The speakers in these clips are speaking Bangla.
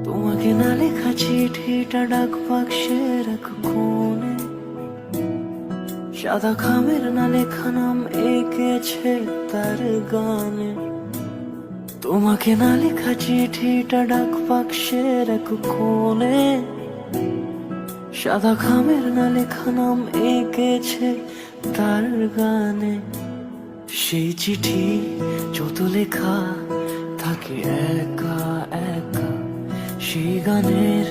তোমাকে না লেখা চিঠিটা ডাক বাক্সে রাখো কোণে, সাদা খামের না লেখা নাম এঁকেছে তার গানে। তোমাকে না লেখা চিঠিটা ডাক বাক্সে রাখো কোণে, সাদা খামের না লেখা নাম এঁকেছে তার গানে। সেই চিঠি যত লেখা থাকে একা একা, সেই গানের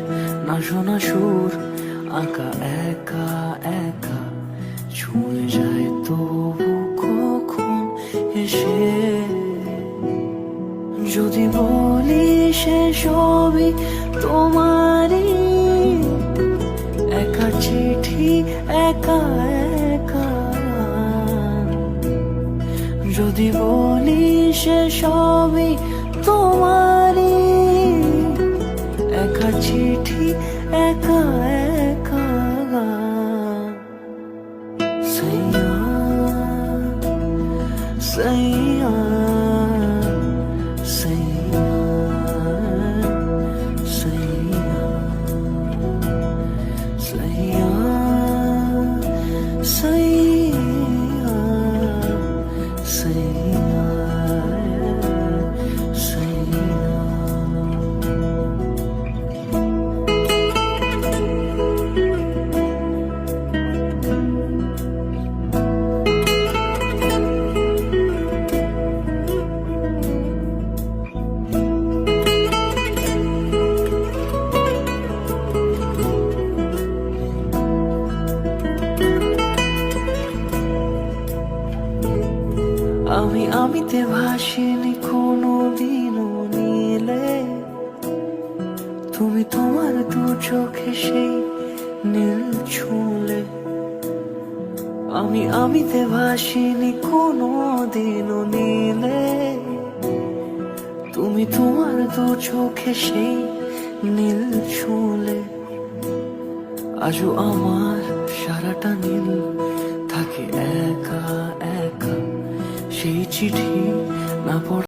না শোনা সুর আঁকা একা একা, ছুঁয়ে যায় তবু কখন এসে। যদি বলি সে সবই তোমারই, একা চিঠি একা একা। যদি বলি সে সবই তোমারই, একা চিঠি একা একা। সাইয়া সাইয়া সাইয়া সাইয়া সাইয়া সাইয়া সাইয়া সাইয়া। আমিতে ভাসিনি কোনো দিনও নীলে, তুমি তোমার দু চোখে সেই নীল ছুঁলে। আমিতে ভাসিনি কোনো দিনও নীলে, তুমি তোমার দু চোখে সেই নীল ছুঁলে। আজও আমার সারাটা নীল থাকে একা একা, সেই চিঠি না পড়